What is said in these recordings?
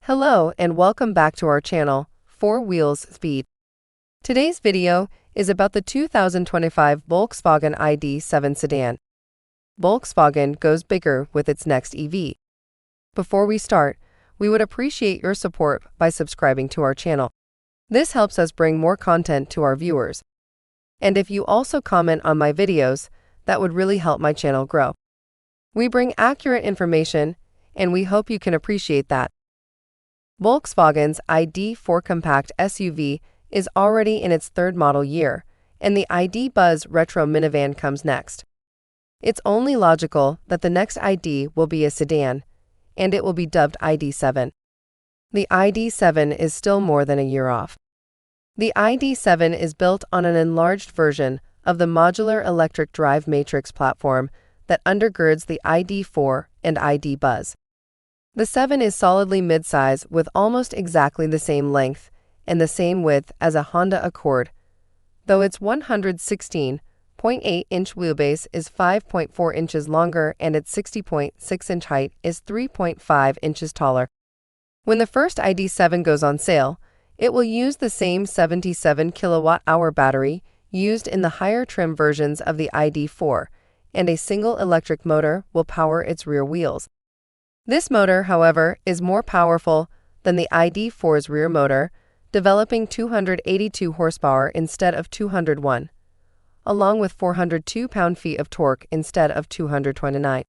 Hello and welcome back to our channel, 4 Wheels Speed. Today's video is about the 2025 Volkswagen ID 7 sedan. Volkswagen goes bigger with its next EV. Before we start, we would appreciate your support by subscribing to our channel. This helps us bring more content to our viewers. And if you also comment on my videos, that would really help my channel grow. We bring accurate information, and we hope you can appreciate that. Volkswagen's ID 4 compact SUV is already in its third model year, and the ID Buzz retro minivan comes next. It's only logical that the next ID will be a sedan, and it will be dubbed ID 7. The ID 7 is still more than a year off. The ID 7 is built on an enlarged version of the modular electric drive matrix platform that undergirds the ID 4 and ID Buzz. The 7 is solidly midsize with almost exactly the same length and the same width as a Honda Accord, though its 116.8-inch wheelbase is 5.4 inches longer and its 60.6-inch height is 3.5 inches taller. When the first ID 7 goes on sale, it will use the same 77 kilowatt-hour battery used in the higher trim versions of the ID 4, and a single electric motor will power its rear wheels. This motor, however, is more powerful than the ID 4's rear motor, developing 282 horsepower instead of 201, along with 402 pound-feet of torque instead of 229.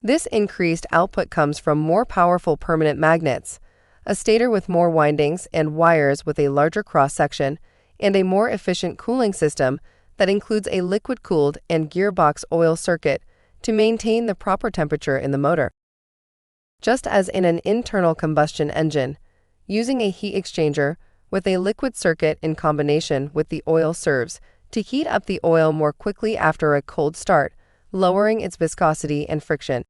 This increased output comes from more powerful permanent magnets, a stator with more windings and wires with a larger cross-section, and a more efficient cooling system that includes a liquid-cooled and gearbox oil circuit to maintain the proper temperature in the motor. Just as in an internal combustion engine, using a heat exchanger with a liquid circuit in combination with the oil serves to heat up the oil more quickly after a cold start, lowering its viscosity and friction.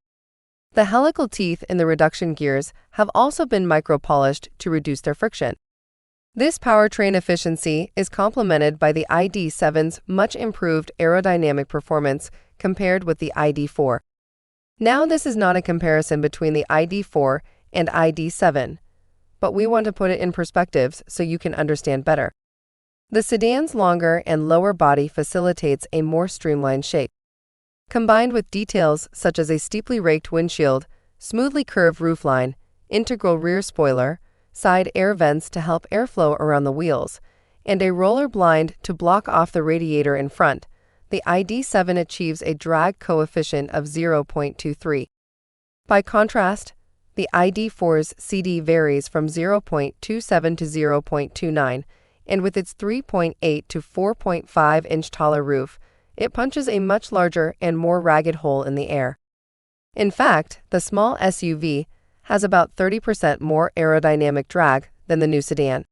The helical teeth in the reduction gears have also been micro-polished to reduce their friction. This powertrain efficiency is complemented by the ID 7's much improved aerodynamic performance compared with the ID 4. Now, this is not a comparison between the ID 4 and ID 7, but we want to put it in perspectives so you can understand better. The sedan's longer and lower body facilitates a more streamlined shape. Combined with details such as a steeply raked windshield, smoothly curved roofline, integral rear spoiler, side air vents to help airflow around the wheels, and a roller blind to block off the radiator in front, the ID 7 achieves a drag coefficient of 0.23. By contrast, the ID 4's CD varies from 0.27 to 0.29, and with its 3.8 to 4.5 inch taller roof, it punches a much larger and more ragged hole in the air. In fact, the small SUV has about 30% more aerodynamic drag than the new sedan.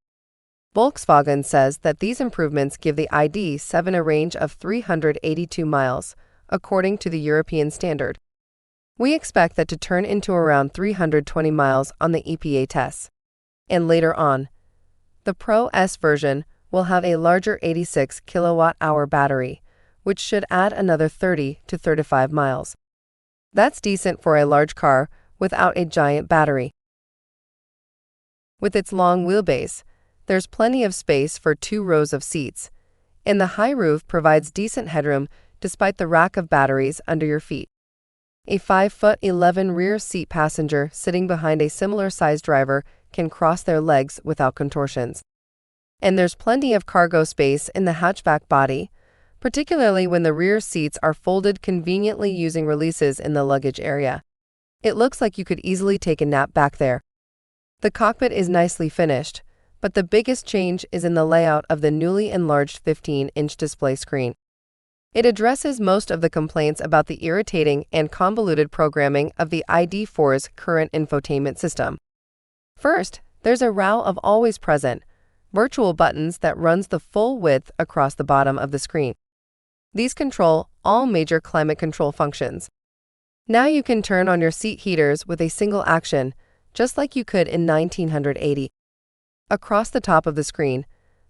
Volkswagen says that these improvements give the ID 7 a range of 382 miles, according to the European standard. We expect that to turn into around 320 miles on the EPA tests. And later on, the Pro S version will have a larger 86 kilowatt-hour battery, which should add another 30 to 35 miles. That's decent for a large car without a giant battery. With its long wheelbase, there's plenty of space for 2 rows of seats, and the high roof provides decent headroom despite the rack of batteries under your feet. A 5'11" rear seat passenger sitting behind a similar-sized driver can cross their legs without contortions. And there's plenty of cargo space in the hatchback body, particularly when the rear seats are folded conveniently using releases in the luggage area. It looks like you could easily take a nap back there. The cockpit is nicely finished, but the biggest change is in the layout of the newly enlarged 15-inch display screen. It addresses most of the complaints about the irritating and convoluted programming of the ID 4's current infotainment system. First, there's a row of always present, virtual buttons that runs the full width across the bottom of the screen. These control all major climate control functions. Now you can turn on your seat heaters with a single action, just like you could in 1980. Across the top of the screen,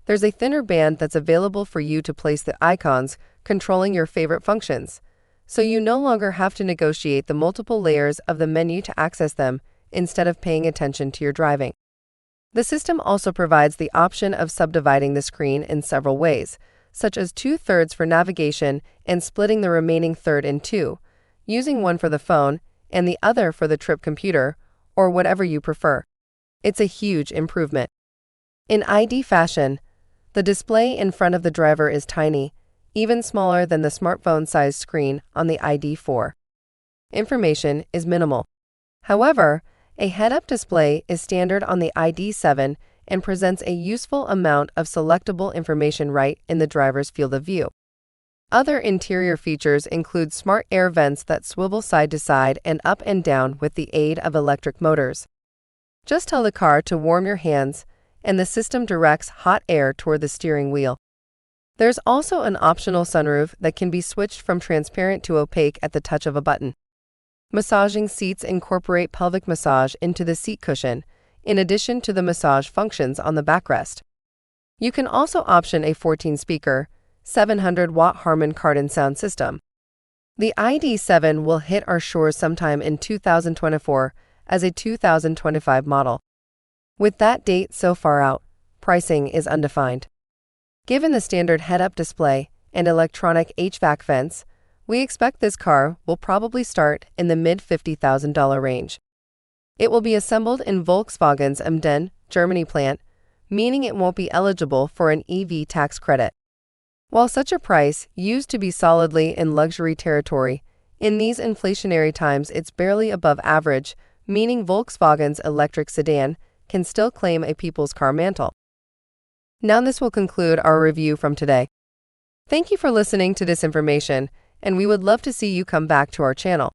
there's a thinner band that's available for you to place the icons controlling your favorite functions, so you no longer have to negotiate the multiple layers of the menu to access them instead of paying attention to your driving. The system also provides the option of subdividing the screen in several ways, such as 2/3 for navigation and splitting the remaining third in two, using one for the phone and the other for the trip computer, or whatever you prefer. It's a huge improvement. In ID fashion, the display in front of the driver is tiny, even smaller than the smartphone-sized screen on the ID4. Information is minimal. However, a head-up display is standard on the ID7 and presents a useful amount of selectable information right in the driver's field of view. Other interior features include smart air vents that swivel side to side and up and down with the aid of electric motors. Just tell the car to warm your hands, and the system directs hot air toward the steering wheel. There's also an optional sunroof that can be switched from transparent to opaque at the touch of a button. Massaging seats incorporate pelvic massage into the seat cushion, in addition to the massage functions on the backrest. You can also option a 14-speaker, 700-watt Harman Kardon sound system. The ID7 will hit our shores sometime in 2024 as a 2025 model. With that date so far out, pricing is undefined. Given the standard head-up display and electronic HVAC vents, we expect this car will probably start in the mid-$50,000 range. It will be assembled in Volkswagen's Emden, Germany plant, meaning it won't be eligible for an EV tax credit. While such a price used to be solidly in luxury territory, in these inflationary times it's barely above average, meaning Volkswagen's electric sedan can still claim a people's car mantle. Now this will conclude our review from today. Thank you for listening to this information, and we would love to see you come back to our channel.